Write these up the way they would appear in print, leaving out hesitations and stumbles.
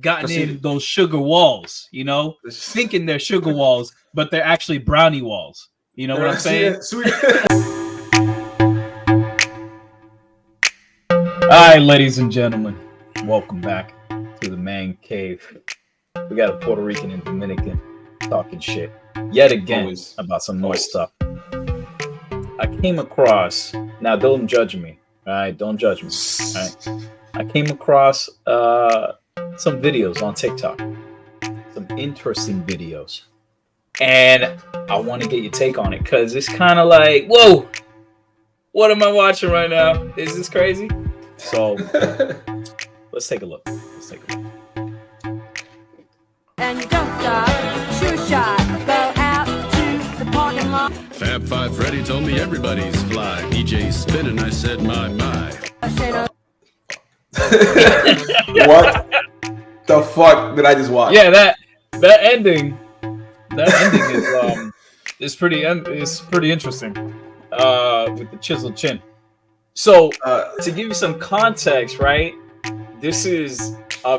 gotten in those sugar walls, thinking they're sugar walls, but they're actually brownie walls. You know what I'm saying? All right, ladies and gentlemen, welcome back to the Man Cave. We got a Puerto Rican and Dominican talking shit yet again about some more stuff. I came across, now don't judge me, all right? Don't judge me, all right? I came across some videos on TikTok, some interesting videos, and I want to get your take on it because it's kind of like, whoa, what am I watching right now? Is this crazy? So let's take a look. And you don't stop, shoot shot, go out to the parking lot. Fab Five Freddy told me everybody's fly. DJ spinning, I said my. What the fuck did I just watch? Yeah, that ending is pretty interesting. With the chiseled chin. So to give you some context, right? This is a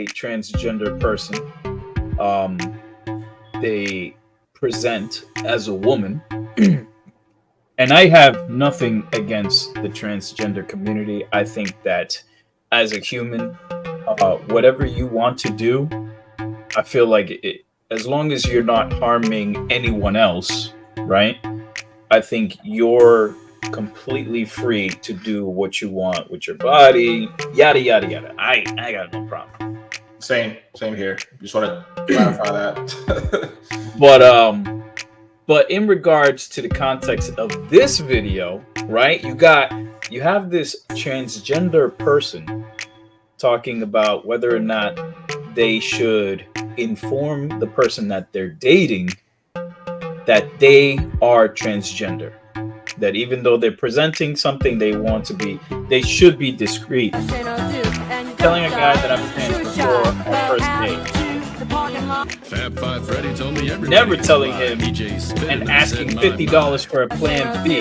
transgender person. They present as a woman. And I have nothing against the transgender community. I think that as a human, whatever you want to do, I feel like as long as you're not harming anyone else, right? I think you're completely free to do what you want with your body, yada yada yada. I got no problem. Same here. Just want to clarify that. But in regards to the context of this video, right? You have this transgender person talking about whether or not they should inform the person that they're dating that they are transgender. That even though they're presenting something they want to be, they should be discreet. Telling a guy that I'm trans before our first date. Fab Five Freddy told me never telling him and asking $50 for a plan B.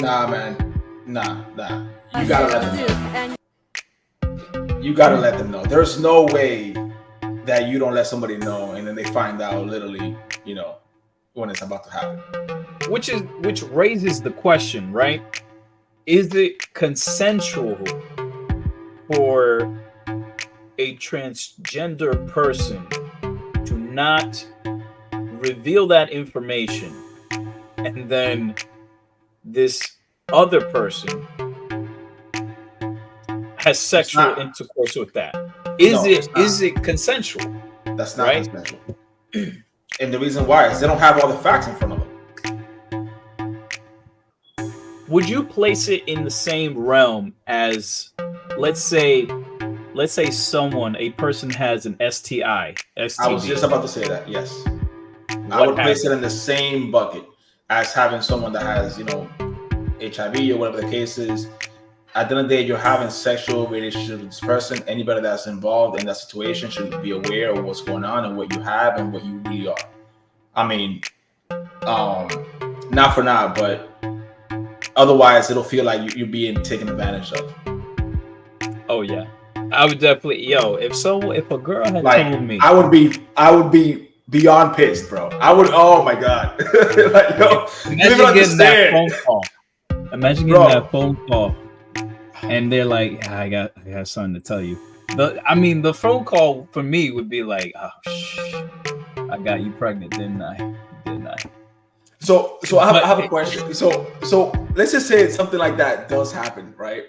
Nah, man. Nah. You gotta let them know. There's no way that you don't let somebody know and then they find out literally, when it's about to happen. Which raises the question, right? Is it consensual for a transgender person to not reveal that information and then this other person has sexual intercourse with that? Is it consensual? That's not consensual. And the reason why is they don't have all the facts in front of them. Would you place it in the same realm as, let's say a person has an STI, STD? I was just about to say that, yes. I would place it in the same bucket as having someone that has, HIV or whatever the case is. At the end of the day, you're having sexual relationship with this person. Anybody that's involved in that situation should be aware of what's going on and what you have and what you really are. I mean, not for now, but otherwise it'll feel like you're being taken advantage of. Oh yeah, I would definitely. If a girl had told me, I would be beyond pissed, bro. I would. Oh my god. Imagine getting that phone call. Imagine getting that phone call. And they're like, I got something to tell you. The phone call for me would be like, oh, I got you pregnant, didn't I? So I have a question. So let's just say something like that does happen, right?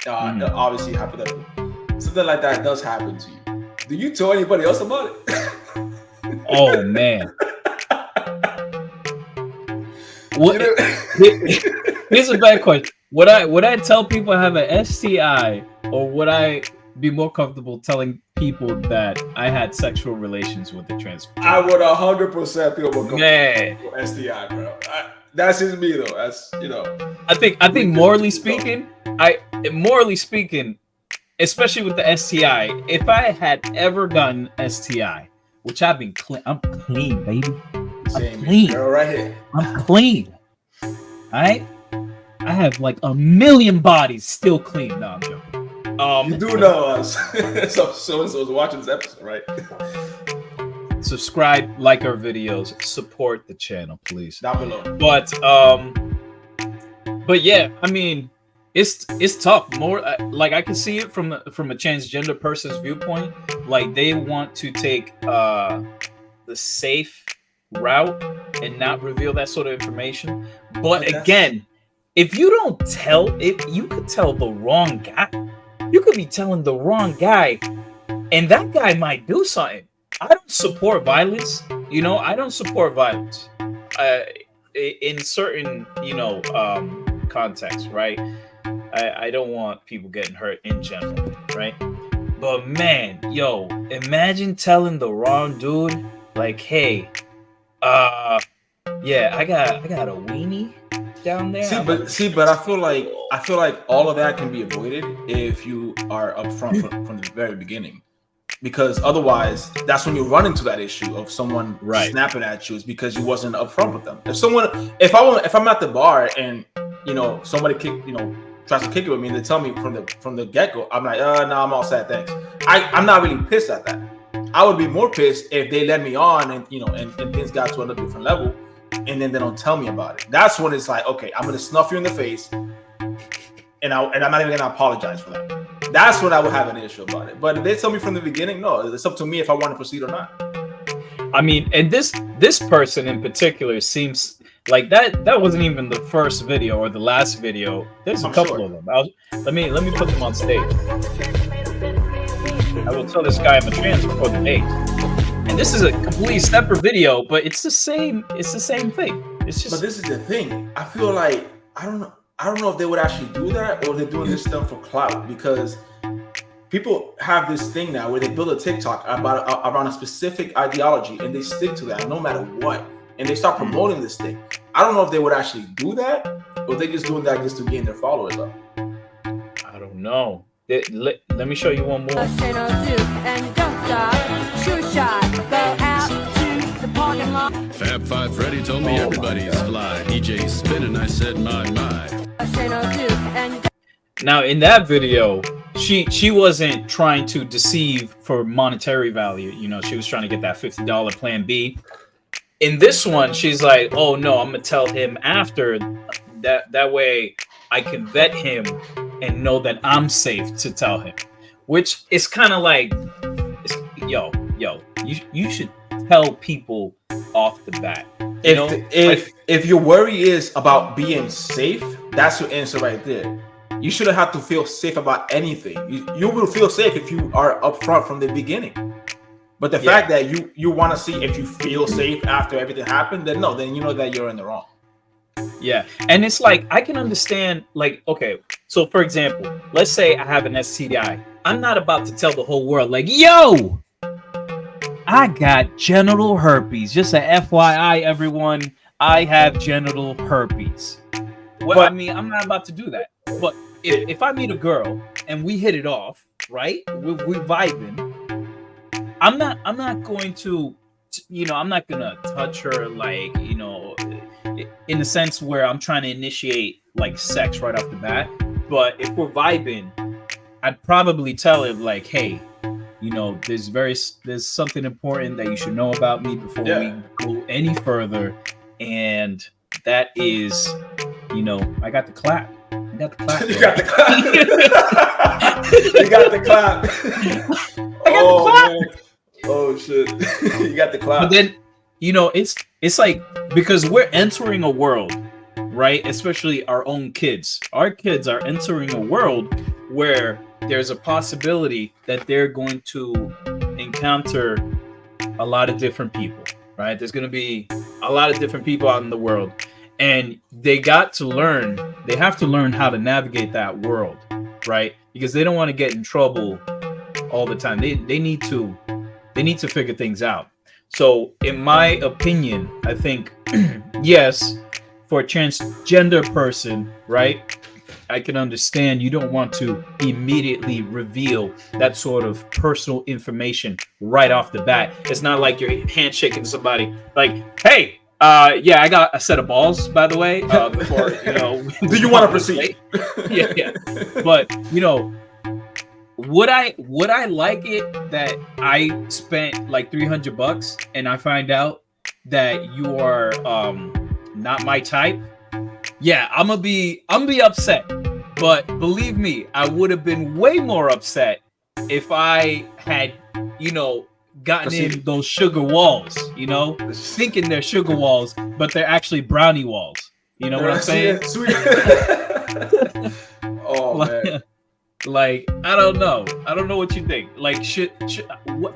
Obviously, hypothetically, something like that does happen to you. Do you tell anybody else about it? Oh man. Here's a bad question. Would I tell people I have an STI, or would I be more comfortable telling people that I had sexual relations with the trans? I would 100% feel more comfortable with STI, bro. That's just me though. That's I think morally speaking, especially with the STI, if I had ever gotten STI, which I've been I'm clean, baby. I'm clean. Girl, right here. I'm clean. All right. I have like a million bodies still clean. No, I'm joking. You do know us. so was watching this episode, right? Subscribe, like our videos, support the channel, please. Down below. But yeah, I mean, it's tough. More like I can see it from a transgender person's viewpoint. Like they want to take the safe route and not reveal that sort of information. But again, if you don't tell it, you could tell the wrong guy. You could be telling the wrong guy, and that guy might do something. I don't support violence. I don't support violence in certain, contexts, right? I don't want people getting hurt in general, right? But man, imagine telling the wrong dude, like, hey, yeah, I got a weenie down there. But I feel like all of that can be avoided if you are upfront from the very beginning. Because otherwise, that's when you run into that issue of someone snapping at you, is because you wasn't upfront with them. If I'm at the bar and somebody tries to kick it with me and they tell me from the get go, I'm like, no, I'm all set, thanks. I'm not really pissed at that. I would be more pissed if they led me on and and things got to another different level, and then they don't tell me about it. That's when it's like, okay, I'm gonna snuff you in the face, and I'm not even gonna apologize for that. That's when I would have an issue about it. But if they tell me from the beginning, no, it's up to me if I want to proceed or not. I mean, and this person in particular seems like that wasn't even the first video or the last video. There's a couple of them. Let me put them on stage. I will tell this guy I'm a trans before the date. And this is a completely separate video, but it's the same thing. It's just. But this is the thing. I feel like I don't know if they would actually do that, or they're doing this stuff for clout, because people have this thing now where they build a TikTok around a specific ideology and they stick to that no matter what, and they start promoting this thing. I don't know if they would actually do that, or they just doing that just to gain their followers up. I don't know. Let me show you one more. Fab Five Freddy told me everybody's fly. DJ spinning, I said my. Now in that video, she wasn't trying to deceive for monetary value. She was trying to get that $50 plan B. In this one, she's like, oh no, I'm gonna tell him after that way I can vet him and know that I'm safe to tell him. Which is kind of like, you should tell people off the bat. If your worry is about being safe, that's your answer right there. You shouldn't have to feel safe about anything. You will feel safe if you are upfront from the beginning. But the fact that you want to see if you feel safe after everything happened, then no, then you know that you're in the wrong. Yeah, and it's like, I can understand, like, okay, so for example, let's say I have an STI. I'm not about to tell the whole world, like, yo, I got genital herpes. Just a FYI, everyone, I have genital herpes. Well, I mean, I'm not about to do that. But if I meet a girl and we hit it off, right? We vibing. I'm not going to, I'm not gonna touch her, like, in the sense where I'm trying to initiate like sex right off the bat. But if we're vibing, I'd probably tell her, like, hey, there's something important that you should know about me before we go any further, and that is, I got the clap. You got the clap. You got the clap. You got the clap. I got the clap. Man. Oh shit. You got the clap. But then, it's like, because we're entering a world, right? Especially our own kids. Our kids are entering a world where there's a possibility that they're going to encounter a lot of different people, right? There's going to be a lot of different people out in the world. And they have to learn how to navigate that world, right? Because they don't want to get in trouble all the time. They need to figure things out. So in my opinion, I think, yes, for a transgender person, right, I can understand you don't want to immediately reveal that sort of personal information right off the bat. It's not like you're handshaking somebody like, hey, yeah, I got a set of balls, by the way, before, do you want to proceed? Yeah. But, would I like it that I spent like $300 and I find out that you are not my type? Yeah, I'm gonna be upset. But believe me, I would have been way more upset if I had, gotten in those sugar walls, thinking they're sugar walls, but they're actually brownie walls. You know what I'm saying? Sweet. Oh man. Like, I don't know what you think. Like,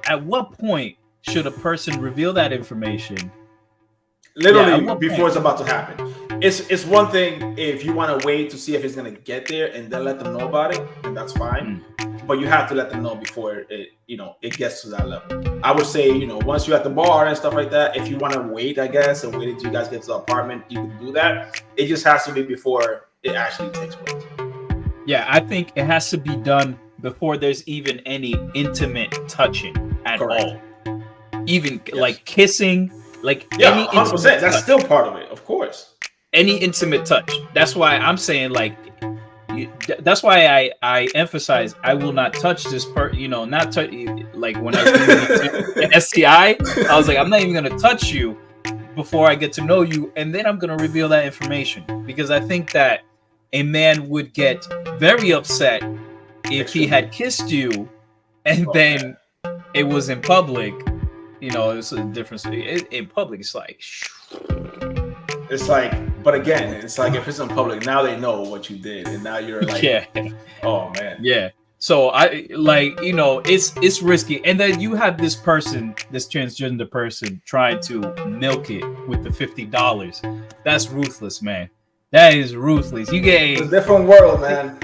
at what point should a person reveal that information? Literally before it's about to happen. It's one thing if you want to wait to see if it's gonna get there and then let them know about it, and that's fine. But you have to let them know before it gets to that level. I would say, once you're at the bar and stuff like that, if you want to wait, I guess, and wait until you guys get to the apartment, you can do that. It just has to be before it actually takes place. Yeah, I think it has to be done before there's even any intimate touching at all. Even like kissing, like any 100%. That's still part of it, of course. Any intimate touch. That's why I'm saying, like, that's why I emphasize I will not touch this not touch. Like when I was doing the STI, I was like, I'm not even gonna touch you before I get to know you, and then I'm gonna reveal that information, because I think that a man would get very upset if he had kissed you and then it was in public. It's a difference. In public, it's like, but again, it's like if it's in public, now they know what you did, and now you're like, oh man, yeah. So it's risky, and then you have this transgender person trying to milk it with the $50. That's ruthless, man. That is ruthless. You get it's a different world, man.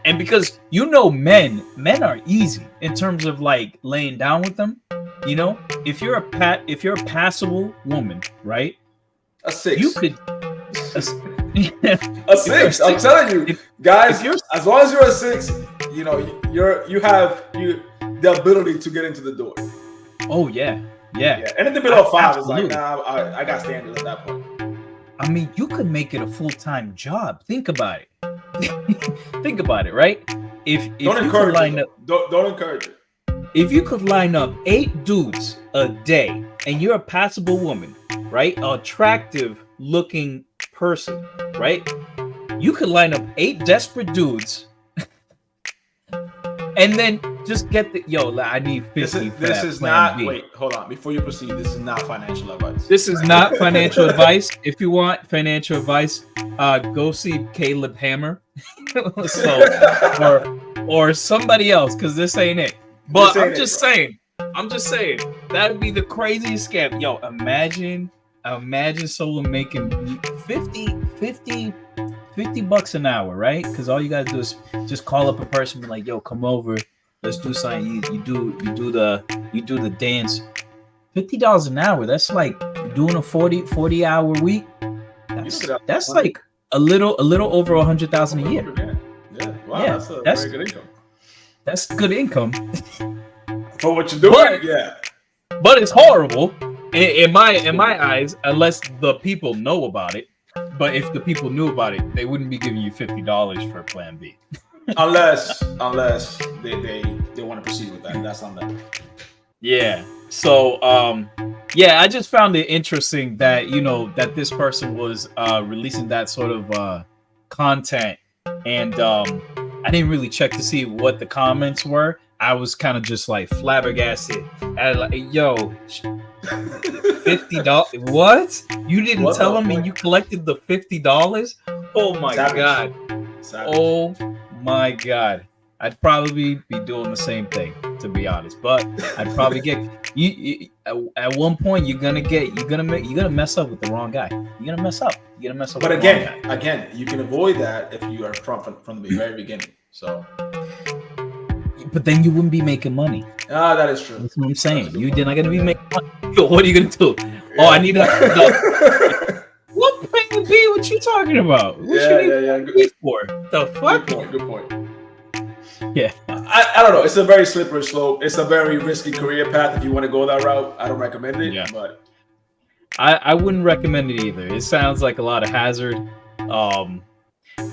And because men are easy in terms of like laying down with them. If you're a passable woman, right? A 6. You could a 6. I'm telling you, guys. As long as you're a 6, you have the ability to get into the door. Oh yeah. Anything below 5 is like, nah, I got standards at that point. I mean, you could make it a full-time job. Think about it. Think about it, right? Don't encourage it. Don't encourage it. If you could line up 8 dudes a day, and you're a passable woman, right? An attractive looking person, right? You could line up 8 desperate dudes and then just get I need 50. This is not, wait, hold on. Before you proceed, this is not financial advice. This is not financial advice. If you want financial advice, go see Caleb Hammer. or somebody else, because this ain't it. But I'm just saying, that'd be the craziest scam. Yo, imagine someone making $50 an hour, right? Because all you gotta do is just call up a person, be like, yo, come over, let's do something. You do the dance. $50 an hour. That's like doing a 40-hour week. That's like a little over 100,000 a year. Yeah. Wow, that's very good income. That's good income for what you're doing. But it's horrible in my eyes, unless the people know about it. But if the people knew about it, they wouldn't be giving you $50 for Plan B. unless they want to proceed with that. That's on them. Yeah. So I just found it interesting that that this person was releasing that sort of content, and I didn't really check to see what the comments were. I was kind of just like flabbergasted. Yo, $50? What? You didn't tell him, and you collected the $50? Oh my God! Oh my God! I'd probably be doing the same thing, to be honest. But I'd probably get you at one point. You're gonna mess up with the wrong guy. You're gonna mess up. But again, you can avoid that if you are from the very beginning. So. But then you wouldn't be making money. Ah, that is true. That's what I'm saying. You're not gonna be making money. Yo, what are you gonna do? Yeah. Oh, I need a. What plan B? What you talking about? What you need B for? The fuck? Good point. Yeah. I don't know. It's a very slippery slope. It's a very risky career path if you want to go that route. I don't recommend it. Yeah. But I wouldn't recommend it either. It sounds like a lot of hazard.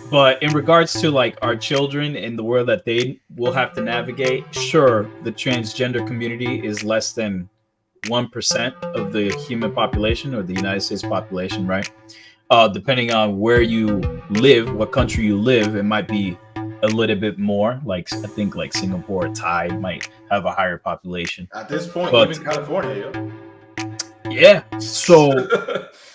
But in regards to like our children and the world that they will have to navigate, sure, the transgender community is less than 1% of the human population or the United States population, right? Depending on where you live, what country you live, it might be a little bit more. Like I think like Singapore, Thai might have a higher population. At this point, but, even California, yo. Yeah. So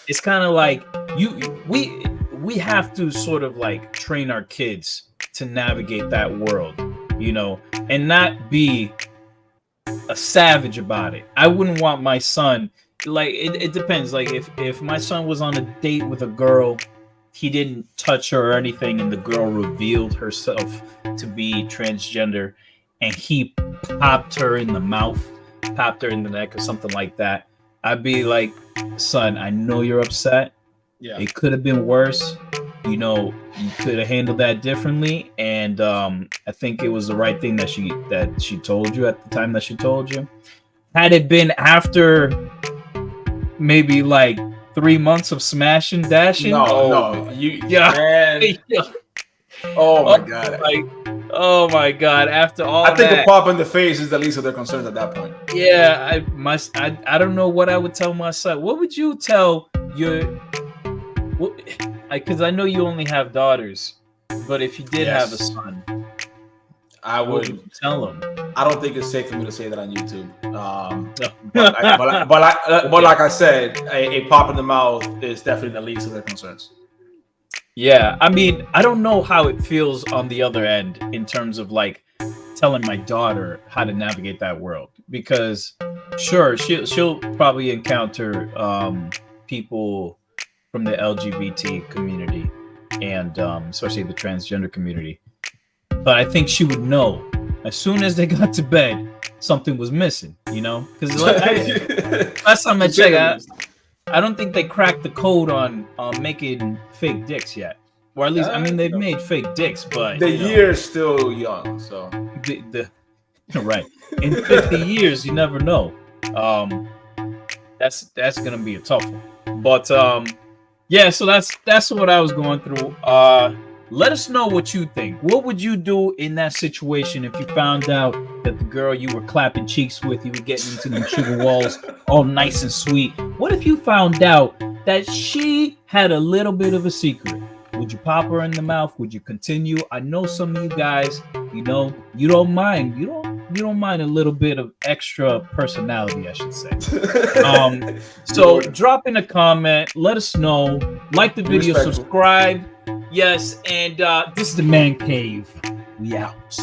it's kind of like we have to sort of like train our kids to navigate that world, you know, and not be a savage about it. I wouldn't want my son, like it depends. Like if my son was on a date with a girl, he didn't touch her or anything, and the girl revealed herself to be transgender, and he popped her in the mouth, popped her in the neck or something like that, I'd be like, son, I know you're upset. Yeah. It could have been worse. You know, you could have handled that differently. And I think it was the right thing that she told you at the time that she told you. Had it been after maybe like 3 months of smashing, dashing. Man. Oh my god. Oh my god. After all I think that, a pop in the face is the least of their concerns at that point. Yeah, I don't know what I would tell my son. What would you tell your, because I know you only have daughters, but if you did have a son, I what would you tell him? I don't think it's safe for me to say that on YouTube. But like I said, a pop in the mouth is definitely the least of their concerns. Yeah, I mean, I don't know how it feels on the other end in terms of like telling my daughter how to navigate that world, because sure, she'll probably encounter people from the LGBT community and especially the transgender community, but I think she would know as soon as they got to bed something was missing, you know, because last time I checked, I don't think they cracked the code on making fake dicks yet. Or at least, I mean, they've made fake dicks, but the year's still young, so right. In 50 years, you never know. That's gonna be a tough one. But yeah, so that's what I was going through. Let us know what you think. What would you do in that situation if you found out that the girl you were clapping cheeks with, you were getting into them sugar walls, all nice and sweet? What if you found out that she had a little bit of a secret? Would you pop her in the mouth? Would you continue? I know some of you guys, you know, you don't mind. You don't mind a little bit of extra personality, I should say. So drop in a comment. Let us know. Like the video, subscribe. Yes, and this is the Man Cave. We out.